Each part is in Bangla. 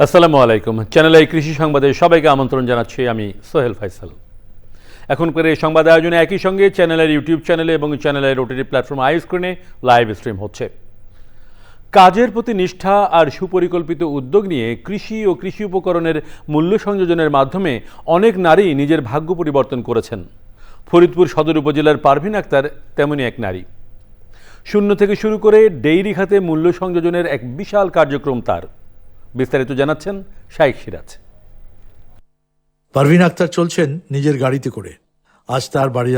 আসসালামু আলাইকুম। চ্যানেল আই কৃষি সংবাদে সবাইকে আমন্ত্রণ জানাচ্ছি আমি সোহেল ফাইসাল। এখন করে এই সংবাদ আয়োজনে একই সঙ্গে চ্যানেলের ইউটিউব চ্যানেলে এবং চ্যানেলের ওটিটি প্ল্যাটফর্ম আই স্ক্রিনে লাইভ স্ট্রিম হচ্ছে। কাজের প্রতি নিষ্ঠা আর সুপরিকল্পিত উদ্যোগ নিয়ে কৃষি ও কৃষি উপকরণের মূল্য সংযোজনের মাধ্যমে অনেক নারী নিজের ভাগ্য পরিবর্তন করেছেন। ফরিদপুর সদর উপজেলার পারভিন আক্তার তেমনই এক নারী। শূন্য থেকে শুরু করে ডেইরি খাতে মূল্য সংযোজনের এক বিশাল কার্যক্রম তার। বিস্তারিত জানাচ্ছেন শাইখ সিরাজ। পারভিন আক্তার চলছেন নিজের গাড়িতে করে। আজ তার বাড়ি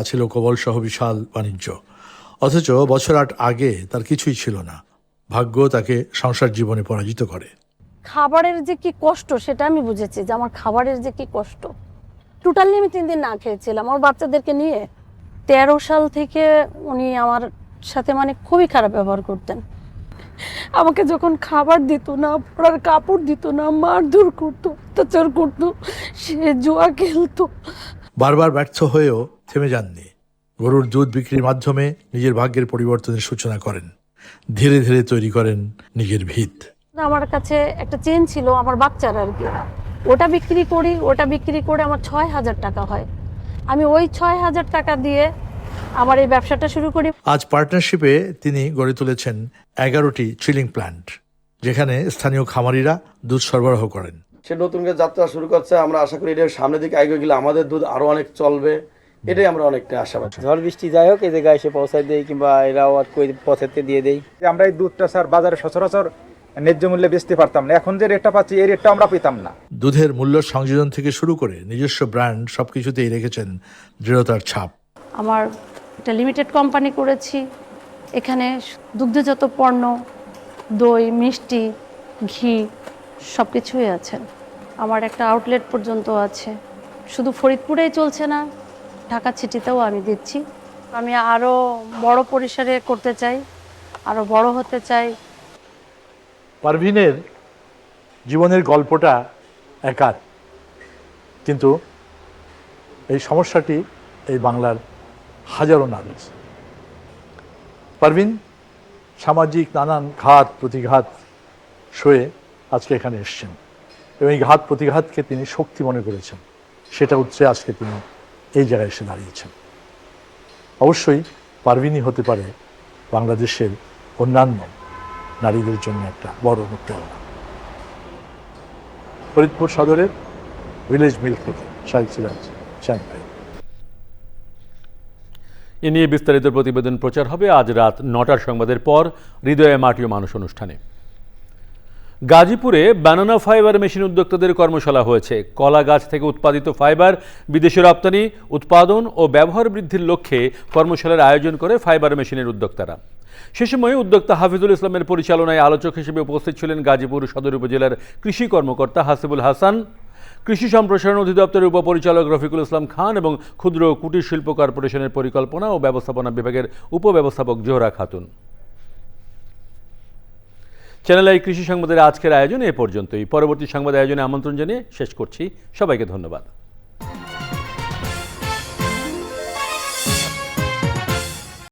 আছে লোকবল সহ বিশাল বাণিজ্য। অথচ বছর ৮ আগে তার কিছুই ছিল না। ভাগ্য তাকে সংসার জীবনে পরাজিত করে। খাবারের যে কি কষ্ট সেটা আমি বুঝেছি, যে আমার খাবারের যে কি কষ্ট। টোটালি আমি 3 দিন না খেয়েছিলাম আমার বাচ্চাদেরকে নিয়ে। 13 সাল থেকে উনি আমার সাথে খুবই খারাপ ব্যবহার করতেন। আমাকে যখন খাবার দিত না, পরার কাপড় দিত না, মারধর করতো, অত্যাচার করতো, সে জুয়া খেলতো। বারবার ব্যর্থ হয়েও থেমে যাননি। গরুর দুধ বিক্রির মাধ্যমে নিজের ভাগ্যের পরিবর্তনের সূচনা করেন। ধীরে ধীরে তৈরি করেন নিজের ভিত। আমার কাছে একটা চেন ছিল আমার বাচ্চার আর কি, ওটা বিক্রি করে আমার 6,000 টাকা হয়। আমি ওই 6,000 টাকা দিয়ে আমার এই ব্যবসাটা শুরু করি। আজ পার্টনারশিপে তিনি গড়ে তুলেছেন 11টি চিলিং প্ল্যান্ট, যেখানে স্থানীয় খামারিরা দুধ সরবরাহ করেন। সে নতুন করে যাত্রা শুরু করছে। আমরা আশা করি এটা সামনের দিকে এগিয়ে গেলে আমাদের দুধ আরো অনেক চলবে, এটাই আমরা অনেকটা আশাবাদী। ঝড় বৃষ্টি যাই হোক এই জায়গায় এসে পৌঁছায় দেই, কিংবা এরাও পথেতে দিয়ে দেই। আমরা এই দুধটা স্যার বাজারে সচরাচর ন্যায্য মূল্যে বেচতে পারতাম না, এখন যে রেটটা পাচ্ছি এই রেটটা আমরা পেতাম না। দুধের মূল্য সংযোজন থেকে শুরু করে নিজস্ব ব্র্যান্ড সবকিছুতেই রেখেছেন দৃঢ়তার ছাপ। আমার একটা লিমিটেড কোম্পানি করেছি, এখানে দুগ্ধজাত পণ্য, দই, মিষ্টি, ঘি সব কিছুই আছে। আমার একটা আউটলেট পর্যন্ত আছে। শুধু ফরিদপুরেই চলছে না, ঢাকা সিটিতেও আমি দিচ্ছি। আমি আরও বড় পরিসরে করতে চাই, আরও বড় হতে চাই। পারভিনের জীবনের গল্পটা একার, কিন্তু এই সমস্যাটি এই বাংলার হাজারো নারী। পারভিন সামাজিক নানান ঘাত প্রতিঘাত সয়ে আজকে এখানে এসছেন এবং এই ঘাত প্রতিঘাতকে তিনি শক্তি মনে করেছেন। সেটা হচ্ছে আজকে তিনি এই জায়গায় এসে দাঁড়িয়েছেন। অবশ্যই পারভিনই হতে পারে বাংলাদেশের অন্যান্য নারীদের জন্য একটা বড় অনুপ্রেরণা। ফরিদপুর সদরের ভিলেজ মিল থেকে শাইখ সিরাজ, সাংবাদিক। এ নিয়ে বিস্তারিত প্রতিবেদন প্রচার হবে আজ রাত 9টার সংবাদের পর হৃদয়ে মাটি ও মানুষ অনুষ্ঠানে। গাজীপুরে ব্যানানা ফাইবার মেশিন উদ্যোক্তাদের কর্মশালা হয়েছে। কলা গাছ থেকে উৎপাদিত ফাইবার বিদেশে রপ্তানি, উৎপাদন ও ব্যবহার বৃদ্ধির লক্ষ্যে কর্মশালার আয়োজন করে ফাইবার মেশিনের উদ্যোক্তারা। সে সময় উদ্যোক্তা হাফিজুল ইসলামের পরিচালনায় আলোচক হিসেবে উপস্থিত ছিলেন গাজীপুর সদর উপজেলার কৃষি কর্মকর্তা হাসিবুল হাসান, কৃষি সম্প্রসারণ অধিদপ্তরের উপপরিচালক রফিকুল ইসলাম খান এবং ক্ষুদ্র কুটির শিল্প কর্পোরেশনের পরিকল্পনা ও ব্যবস্থাপনা বিভাগের উপব্যবস্থাপক জোহরা খাতুন। চ্যানেল আই কৃষি সংবাদের আজকের আয়োজন এ পর্যন্তই। পরবর্তী সংবাদ আয়োজনে আমন্ত্রণ জানিয়ে শেষ করছি। সবাইকে ধন্যবাদ।